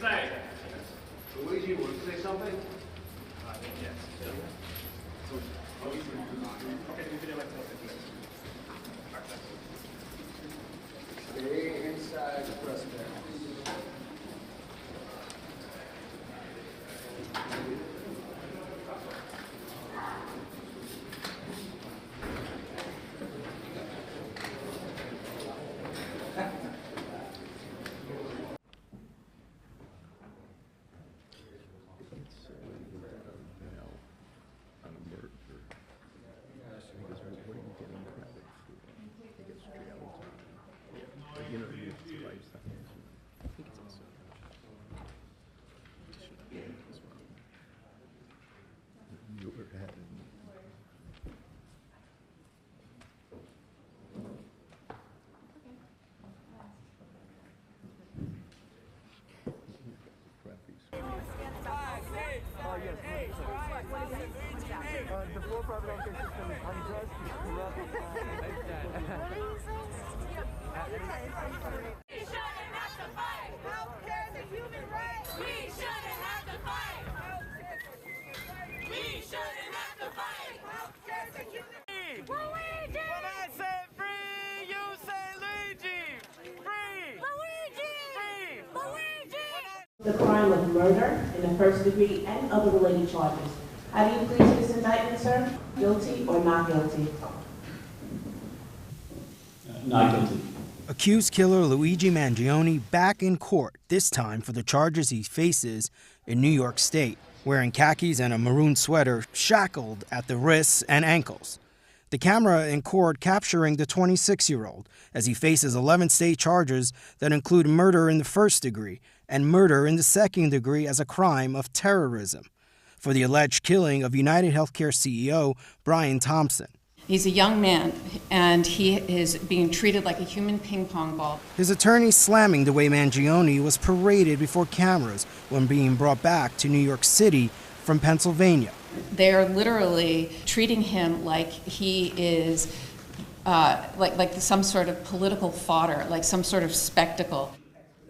say? Luigi, want to say something? Yes. Stay inside the press box. The floor private healthcare system is unjust, it's corrupt, We shouldn't have to fight. Healthcare is a human right. We shouldn't have to fight. We shouldn't have to fight. Healthcare is a human right. Luigi! When I say free, you say Luigi! Free! Luigi! Free! Luigi! The crime of murder in the first degree and other related charges. How do you plead to this indictment, sir? Guilty or not guilty? Not guilty. Accused killer Luigi Mangione back in court, this time for the charges he faces in New York State, wearing khakis and a maroon sweater, shackled at the wrists and ankles. The camera in court capturing the 26-year-old as he faces 11 state charges that include murder in the first degree and murder in the second degree as a crime of terrorism for the alleged killing of UnitedHealthcare CEO Brian Thompson. He's a young man, and he is being treated like a human ping pong ball. His attorney slamming the way Mangione was paraded before cameras when being brought back to New York City from Pennsylvania. They are literally treating him like he is like some sort of political fodder, like some sort of spectacle.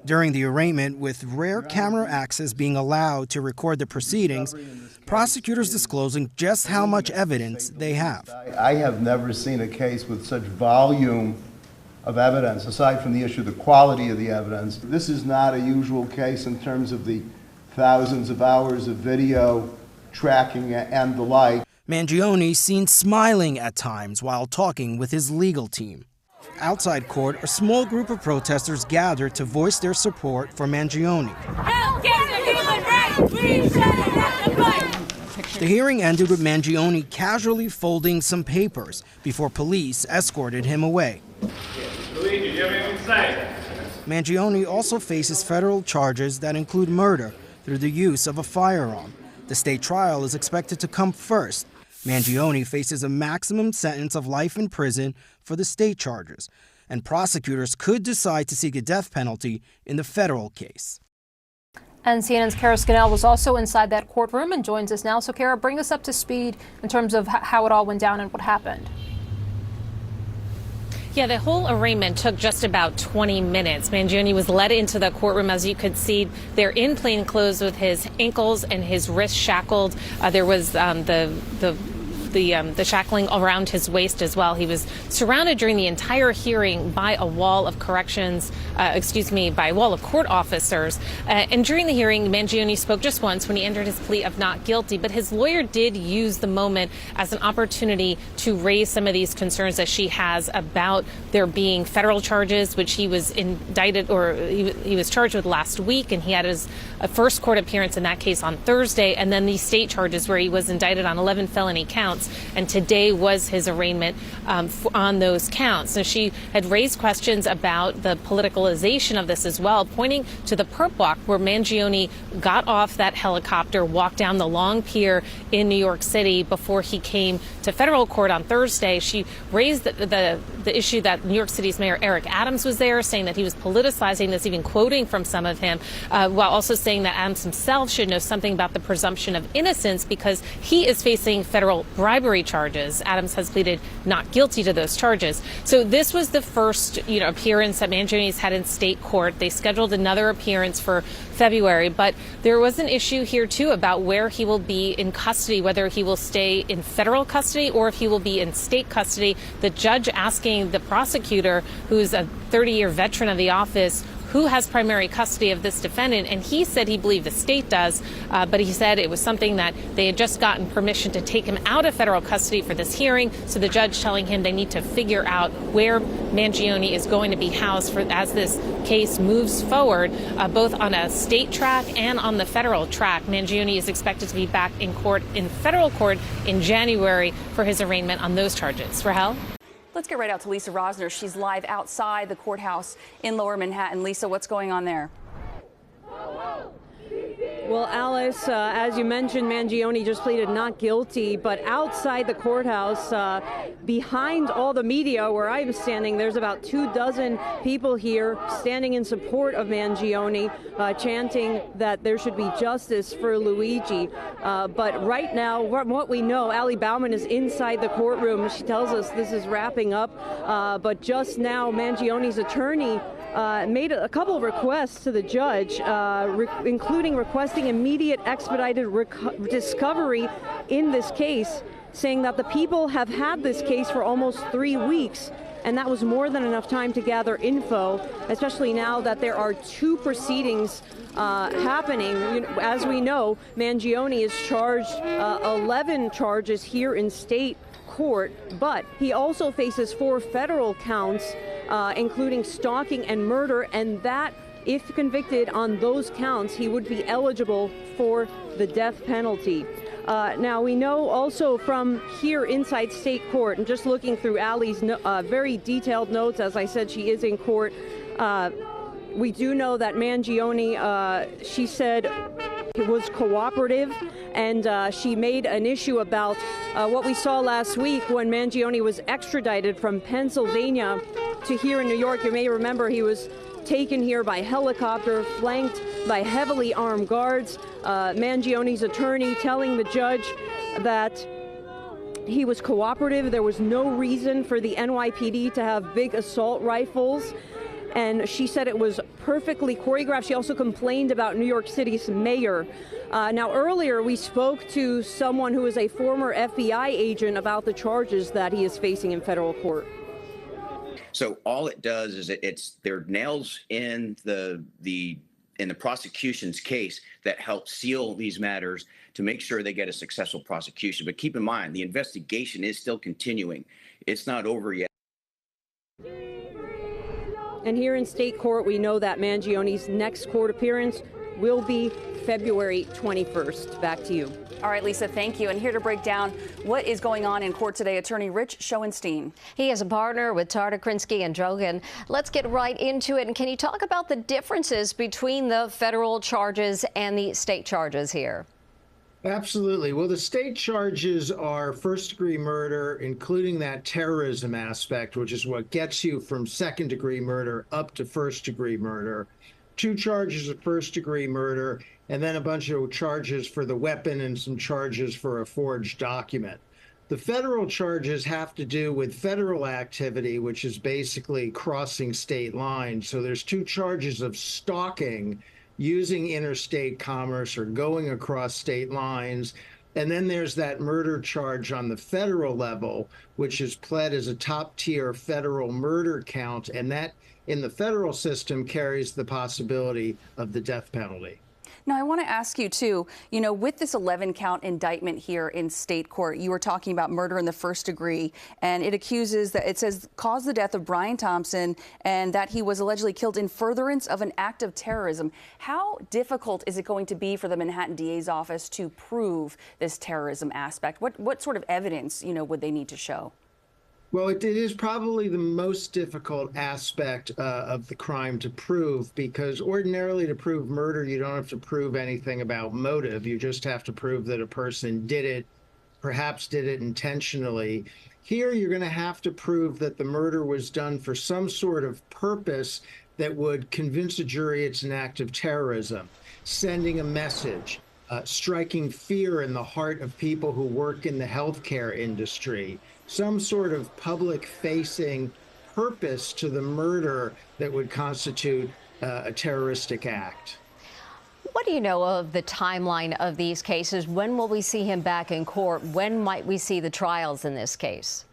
During the arraignment, with rare camera access being allowed to record the proceedings, prosecutors disclosing just how much evidence they have. I have never seen a case with such volume of evidence, aside from the issue of the quality of the evidence. This is not a usual case in terms of the thousands of hours of video tracking and the like. Mangione seen smiling at times while talking with his legal team. Outside court, a small group of protesters gathered to voice their support for Mangione. Healthcare is a human right. We shouldn't have to fight. The hearing ended with Mangione casually folding some papers before police escorted him away. Luigi, do you have anything to say? Mangione also faces federal charges that include murder through the use of a firearm. The state trial is expected to come first. Mangione faces a maximum sentence of life in prison for the state charges, and prosecutors could decide to seek a death penalty in the federal case. And CNN's Kara Scannell was also inside that courtroom and joins us now. So, Kara, bring us up to speed in terms of how it all went down and what happened. Yeah, the whole arraignment took just about 20 minutes. Mangione was led into the courtroom, as you could see. They're in plain clothes with his ankles and his wrists shackled. There was the shackling around his waist as well. He was surrounded during the entire hearing by a wall of by a wall of court officers. And during the hearing, Mangione spoke just once when he entered his plea of not guilty. But his lawyer did use the moment as an opportunity to raise some of these concerns that she has about there being federal charges, which he was indicted or he was charged with last week. And he had his first court appearance in that case on Thursday. And then these state charges where he was indicted on 11 felony counts. And today was his arraignment on those counts. So she had raised questions about the politicalization of this as well, pointing to the perp walk where Mangione got off that helicopter, walked down the long pier in New York City before he came to federal court on Thursday. She raised the issue that New York City's Mayor Eric Adams was there, saying that he was politicizing this, even quoting from some of him, while also saying that Adams himself should know something about the presumption of innocence because he is facing federal bribery bribery charges. Adams has pleaded not guilty to those charges. So this was the first, appearance that Mangione's had in state court. They scheduled another appearance for February, but there was an issue here too about where he will be in custody, whether he will stay in federal custody or if he will be in state custody. The judge asking the prosecutor, who's a 30-year veteran of the office, who has primary custody of this defendant, and he said he believed the state does, but he said it was something that they had just gotten permission to take him out of federal custody for this hearing, so the judge telling him they need to figure out where Mangione is going to be housed as this case moves forward, both on a state track and on the federal track. Mangione is expected to be back in federal court in January for his arraignment on those charges. Rahel? Let's get right out to Lisa Rosner. She's live outside the courthouse in Lower Manhattan. Lisa, what's going on there? Well, Alice, as you mentioned, Mangione just pleaded not guilty, but outside the courthouse, behind all the media where I'm standing, there's about 24 people here standing in support of Mangione, chanting that there should be justice for Luigi. But right now, from what we know, Allie Bauman is inside the courtroom. She tells us this is wrapping up, but just now Mangione's attorney made a couple of requests to the judge, including requesting immediate expedited discovery in this case, saying that the people have had this case for almost 3 weeks, and that was more than enough time to gather info, especially now that there are 2 proceedings happening. As we know, Mangione is charged 11 charges here in state court, but he also faces 4 federal counts, including stalking and murder, and that, if convicted on those counts, he would be eligible for the death penalty. Now, we know also from here inside state court, and just looking through Allie's very detailed notes, as I said, she is in court, we do know that Mangione, she said, it was cooperative, and she made an issue about what we saw last week when Mangione was extradited from Pennsylvania to here in New York. You may remember he was taken here by helicopter, flanked by heavily armed guards. Mangione's attorney telling the judge that he was cooperative. There was no reason for the NYPD to have big assault rifles. And she said it was perfectly choreographed. She also complained about New York City's mayor. Now, earlier we spoke to someone who is a former FBI agent about the charges that he is facing in federal court. So all it does is there are nails in the prosecution's case that help seal these matters to make sure they get a successful prosecution. But keep in mind, the investigation is still continuing. It's not over yet. And here in state court, we know that Mangione's next court appearance will be February 21st. Back to you. All right, Lisa, thank you. And here to break down what is going on in court today, attorney Rich Schoenstein. He is a partner with Tarter, Krinsky and Drogan. Let's get right into it. And can you talk about the differences between the federal charges and the state charges here? Absolutely. Well, the state charges are first-degree murder, including that terrorism aspect, which is what gets you from second-degree murder up to first-degree murder. 2 charges of first-degree murder, and then a bunch of charges for the weapon and some charges for a forged document. The federal charges have to do with federal activity, which is basically crossing state lines. So there's 2 charges of stalking, using interstate commerce or going across state lines. And then there's that murder charge on the federal level, which is pled as a top-tier federal murder count, and that in the federal system carries the possibility of the death penalty. Now, I want to ask you, too, with this 11-count indictment here in state court, you were talking about murder in the first degree, and it says caused the death of Brian Thompson and that he was allegedly killed in furtherance of an act of terrorism. How difficult is it going to be for the Manhattan DA's office to prove this terrorism aspect? What sort of evidence, would they need to show? Well, it is probably the most difficult aspect of the crime to prove, because ordinarily to prove murder, you don't have to prove anything about motive. You just have to prove that a person did it, perhaps did it intentionally. Here, you're going to have to prove that the murder was done for some sort of purpose that would convince a jury it's an act of terrorism, sending a message, striking fear in the heart of people who work in the healthcare industry, some sort of public-facing purpose to the murder that would constitute a terroristic act. What do you know of the timeline of these cases? When will we see him back in court? When might we see the trials in this case?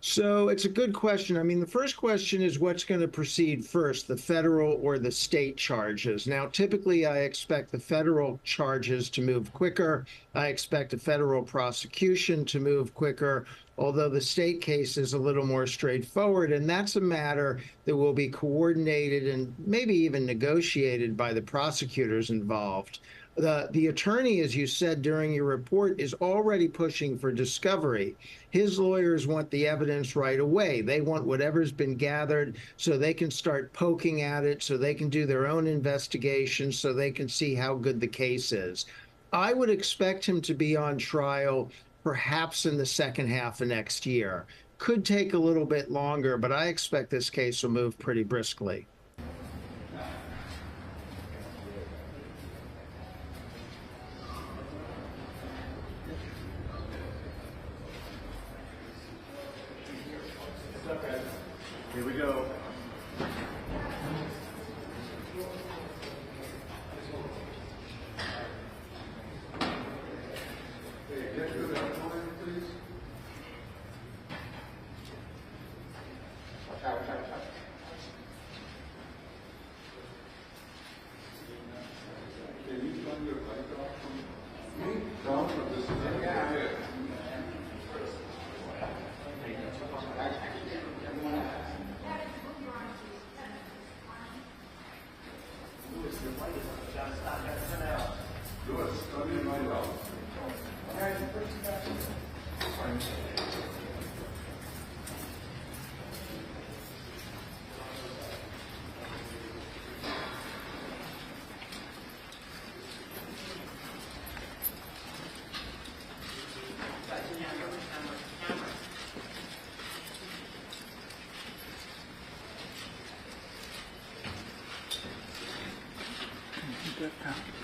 So it's a good question. I mean, the first question is what's going to proceed first, the federal or the state charges? Now, typically, I expect the federal charges to move quicker. I expect a federal prosecution to move quicker, although the state case is a little more straightforward. And that's a matter that will be coordinated and maybe even negotiated by the prosecutors involved. The attorney, as you said during your report, is already pushing for discovery. His lawyers want the evidence right away. They want whatever's been gathered so they can start poking at it, so they can do their own investigation, so they can see how good the case is. I would expect him to be on trial perhaps in the second half of next year. Could take a little bit longer, but I expect this case will move pretty briskly. Here we go. Good.